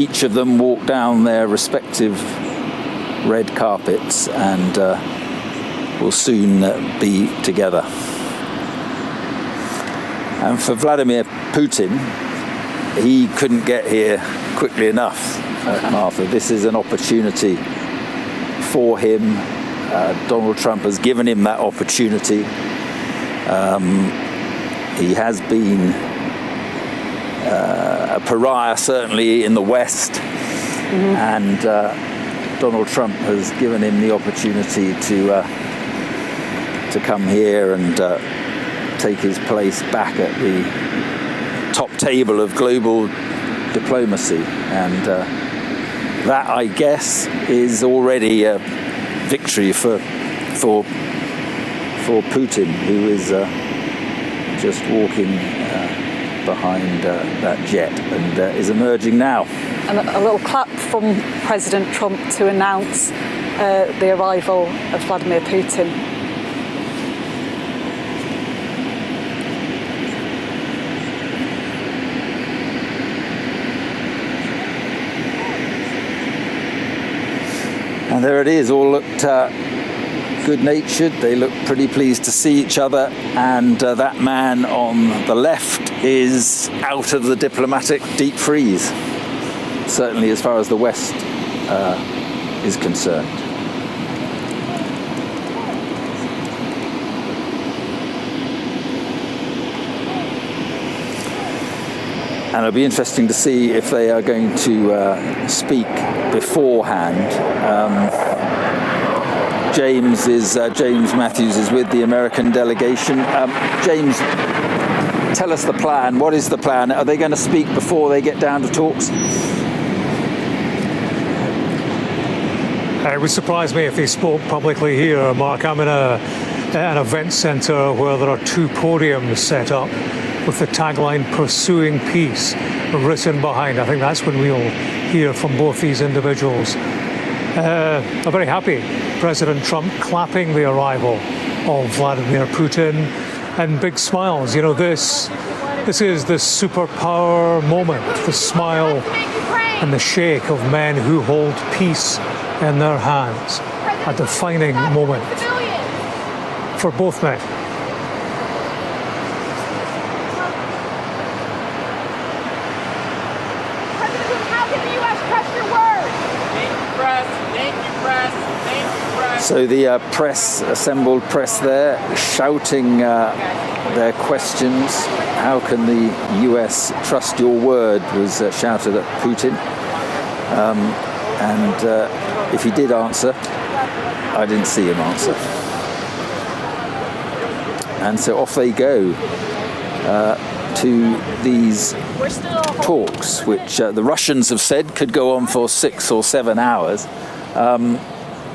each of them walk down their respective red carpets and will soon be together. And for Vladimir Putin, he couldn't get here quickly enough, Martha. This is an opportunity for him. Donald Trump has given him that opportunity. He has been a pariah, certainly in the West, and Donald Trump has given him the opportunity to come here and take his place back at the top table of global diplomacy, and that, I guess, is already a victory for Putin, who is just walking behind that jet and is emerging now. And a little clap from President Trump to announce the arrival of Vladimir Putin. And there it is, all looked good-natured. They look pretty pleased to see each other. And that man on the left is out of the diplomatic deep freeze, certainly as far as the West is concerned. And it'll be interesting to see if they are going to speak beforehand. James Matthews is with the American delegation. James, tell us the plan. What is the plan? Are they going to speak before they get down to talks? It would surprise me if they spoke publicly here, Mark. I'm in an event centre where there are two podiums set up with the tagline "Pursuing Peace" written behind. I think that's when we'll hear from both these individuals. I'm very happy President Trump clapping the arrival of Vladimir Putin and big smiles. You know, this is the superpower moment, the smile and the shake of men who hold peace in their hands. A defining moment for both men. So the assembled press there, shouting their questions. How can the US trust your word, was shouted at Putin. And if he did answer, I didn't see him answer. And so off they go to these talks, which the Russians have said could go on for 6 or 7 hours.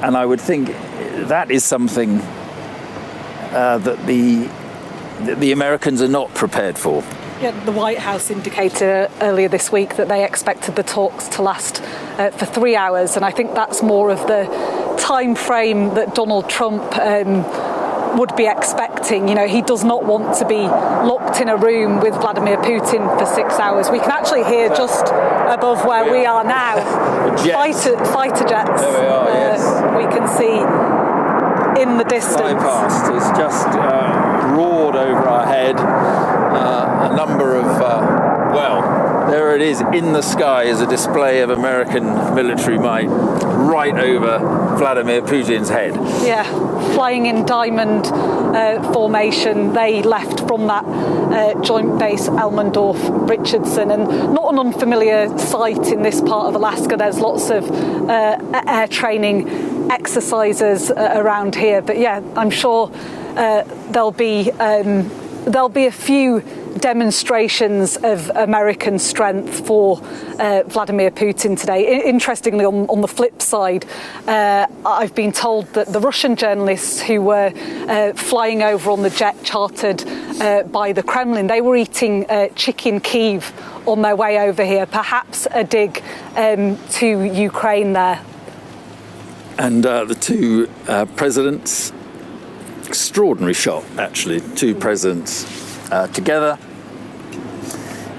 And I would think that is something that the Americans are not prepared for. Yeah, the White House indicated earlier this week that they expected the talks to last for 3 hours, and I think that's more of the time frame that Donald Trump would be expecting. You know, he does not want to be locked in a room with Vladimir Putin for 6 hours. We can actually hear just above where we are now fighter jets. There we are, yes. We can see in the distance. Flying past. It's just roared over our head. A number of, there it is, in the sky is a display of American military might right over Vladimir Putin's head. Yeah, flying in diamond formation. They left from that joint base Elmendorf-Richardson, and not an unfamiliar sight in this part of Alaska. There's lots of air training exercises around here, but yeah, I'm sure there'll be a few demonstrations of American strength for Vladimir Putin today. Interestingly, on the flip side, I've been told that the Russian journalists who were flying over on the jet chartered by the Kremlin, they were eating chicken Kyiv on their way over here, perhaps a dig to Ukraine there. And the two presidents, extraordinary shot, actually, two presidents together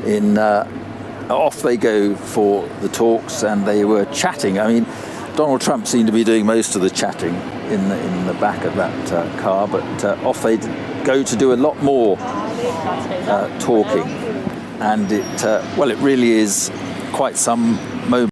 in off they go for the talks, and they were chatting. I mean, Donald Trump seemed to be doing most of the chatting in the back of that car, but off they go to do a lot more talking. And it really is quite some moment.